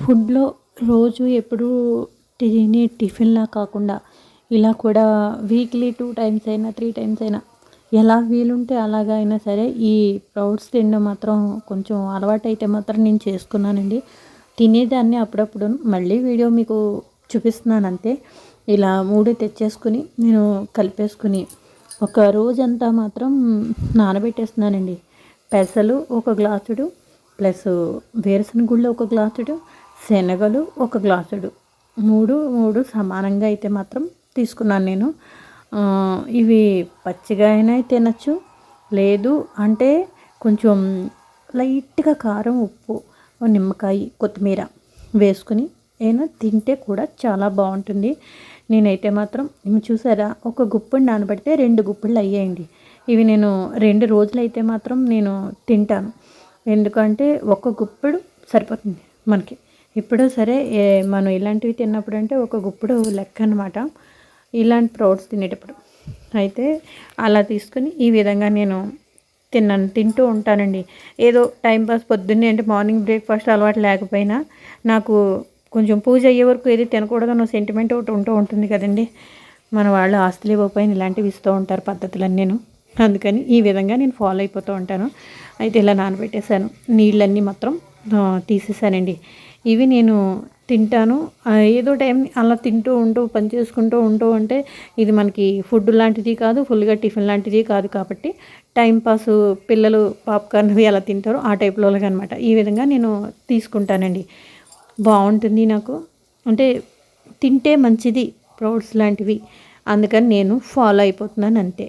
ఫుడ్‌లో రోజు ఎప్పుడూ తినే టిఫిన్‌లా కాకుండా, ఇలా కూడా వీక్లీ 2 టైమ్స్ అయినా, 3 టైమ్స్ అయినా ఎలా వీలుంటే అలాగా అయినా సరే ఈ స్ప్రౌట్స్ తినడం మాత్రం కొంచెం అలవాటైతే మాత్రం నేను చేసుకున్నానండి. తినేదాన్ని అప్పుడప్పుడు. మళ్ళీ వీడియో మీకు చూపిస్తున్నానంతే. ఇలా 3 తెచ్చేసుకొని నేను కలిపేసుకొని ఒక రోజంతా మాత్రం నానబెట్టేస్తున్నానండి. పెసలు ఒక గ్లాసుడు, ప్లస్ వేరుశనగ గుళ్ళు ఒక గ్లాసుడు, శనగలు ఒక గ్లాసుడు, 3 సమానంగా అయితే మాత్రం తీసుకున్నాను నేను. ఇవి పచ్చిగా అయినా తినచ్చు, లేదు అంటే కొంచెం లైట్గా కారం, ఉప్పు, నిమ్మకాయ, కొత్తిమీర వేసుకుని అయినా తింటే కూడా చాలా బాగుంటుంది. నేనైతే మాత్రం చూసారా, ఒక గుప్పెడు నానబెడితే 2 గుప్పెళ్ళు అయ్యాయండి. ఇవి నేను 2 రోజులైతే మాత్రం నేను తింటాను. ఎందుకంటే ఒక గుప్పెడు సరిపోతుంది మనకి. ఇప్పుడు సరే మనం ఇలాంటివి తిన్నప్పుడు అంటే ఒక గుప్పెడు లెక్క అనమాట, ఇలాంటి స్ప్రౌట్స్ తినేటప్పుడు. అయితే అలా తీసుకొని ఈ విధంగా నేను తింటూ ఉంటానండి. ఏదో టైంపాస్ పొద్దున్నే అంటే మార్నింగ్ బ్రేక్ఫాస్ట్ అలవాటు లేకపోయినా నాకు కొంచెం పూజ అయ్యే వరకు ఏది తినకూడదన్న సెంటిమెంట్ ఒకటి ఉంటూ ఉంటుంది కదండి. మన వాళ్ళు ఆస్తులు ఇవ్వకపోయినా ఇలాంటివి ఇస్తూ ఉంటారు పద్ధతులన్నీను. అందుకని ఈ విధంగా నేను ఫాలో అయిపోతూ ఉంటాను. అయితే ఇలా నానబెట్టేసాను, నీళ్ళన్నీ మాత్రం తీసేసానండి. ఇవి నేను తింటాను. ఏదో టైం అలా తింటూ ఉంటూ పని చేసుకుంటూ ఉంటే ఇది మనకి ఫుడ్ లాంటిది కాదు, ఫుల్గా టిఫిన్ లాంటిది కాదు కాబట్టి టైంపాసు పిల్లలు పాప్కార్న్ అవి ఎలా తింటారో ఆ టైప్లో అనమాట. ఈ విధంగా నేను తీసుకుంటానండి. బాగుంటుంది నాకు, అంటే తింటే మంచిది స్ప్రౌట్స్ లాంటివి, అందుకని నేను ఫాలో అయిపోతున్నాను అంతే.